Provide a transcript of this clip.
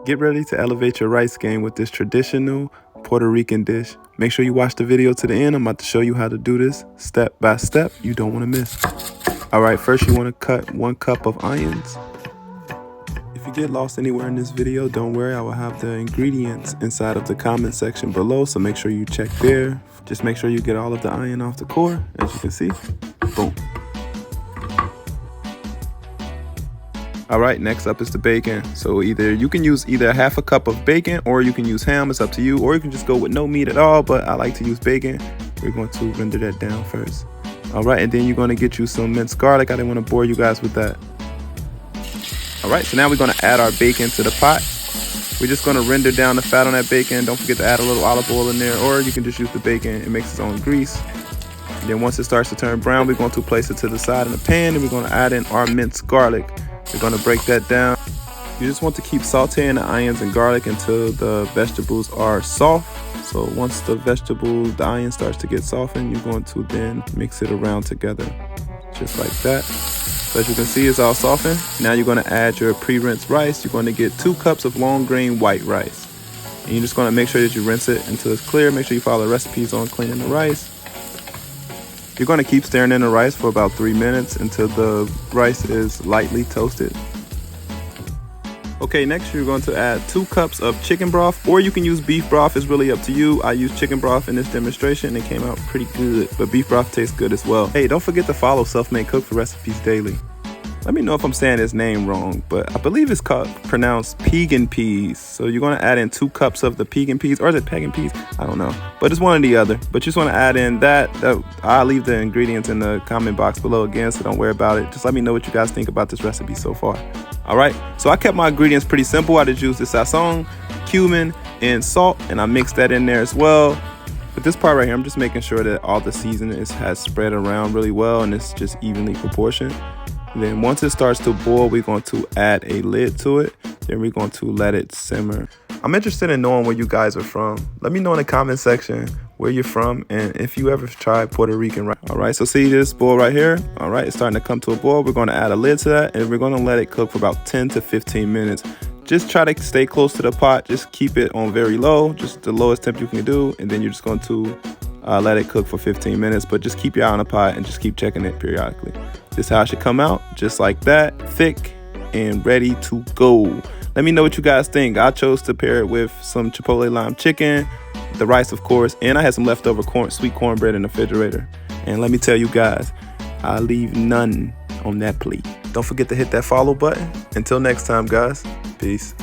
Get ready to elevate your rice game with this traditional Puerto Rican dish. Make sure you watch the video to the end. I'm about to show you how to do this step by step. You don't want to miss. All right, first you want to cut 1 cup of onions. If you get lost anywhere in this video, don't worry, I will have the ingredients inside of the comment section below, so make sure you check there. Just make sure you get all of the onion off the core, as you can see. Boom. All right, next up is the bacon. So you can use either 1/2 cup of bacon, or you can use ham, it's up to you, or you can just go with no meat at all, but I like to use bacon. We're going to render that down first. All right, and then you're going to get you some minced garlic. I didn't want to bore you guys with that. All right, so now we're going to add our bacon to the pot. We're just going to render down the fat on that bacon. Don't forget to add a little olive oil in there, or you can just use the bacon. It makes its own grease. And then once it starts to turn brown, we're going to place it to the side in the pan, and we're going to add in our minced garlic. We're going to break that down. You just want to keep sauteing the onions and garlic until the vegetables are soft. So once the onion starts to get softened, you're going to then mix it around together, just like that. So as you can see, it's all softened. Now you're going to add your pre-rinsed rice. You're going to get 2 cups of long grain white rice. And you're just going to make sure that you rinse it until it's clear. Make sure you follow the recipes on cleaning the rice. You're going to keep stirring in the rice for about 3 minutes until the rice is lightly toasted. Okay, next you're going to add 2 cups of chicken broth, or you can use beef broth. It's really up to you. I used chicken broth in this demonstration and it came out pretty good, but beef broth tastes good as well. Hey, don't forget to follow SelfMadeCook for recipes daily. Let me know if I'm saying his name wrong, but I believe it's pronounced Pigeon Peas. So you're going to add in 2 cups of the Pigeon Peas, or is it Pigeon Peas? I don't know, but it's one or the other. But you just want to add in that. I'll leave the ingredients in the comment box below again, so don't worry about it. Just let me know what you guys think about this recipe so far. All right, so I kept my ingredients pretty simple. I just used the Sazon, cumin, and salt, and I mixed that in there as well. But this part right here, I'm just making sure that all the seasoning has spread around really well and it's just evenly proportioned. And then once it starts to boil, we're going to add a lid to it. Then we're going to let it simmer. I'm interested in knowing where you guys are from. Let me know in the comment section where you're from and if you ever tried Puerto Rican rice. All right, so see this boil right here? All right, it's starting to come to a boil. We're going to add a lid to that, and we're going to let it cook for about 10 to 15 minutes. Just try to stay close to the pot. Just keep it on very low, just the lowest temp you can do. And then you're just going to let it cook for 15 minutes, but just keep your eye on the pot and just keep checking it periodically. This is how it should come out, just like that, thick and ready to go. Let me know what you guys think. I chose to pair it with some chipotle lime chicken, the rice, of course, and I had some leftover sweet cornbread in the refrigerator. And let me tell you guys, I leave none on that plate. Don't forget to hit that follow button. Until next time, guys, peace.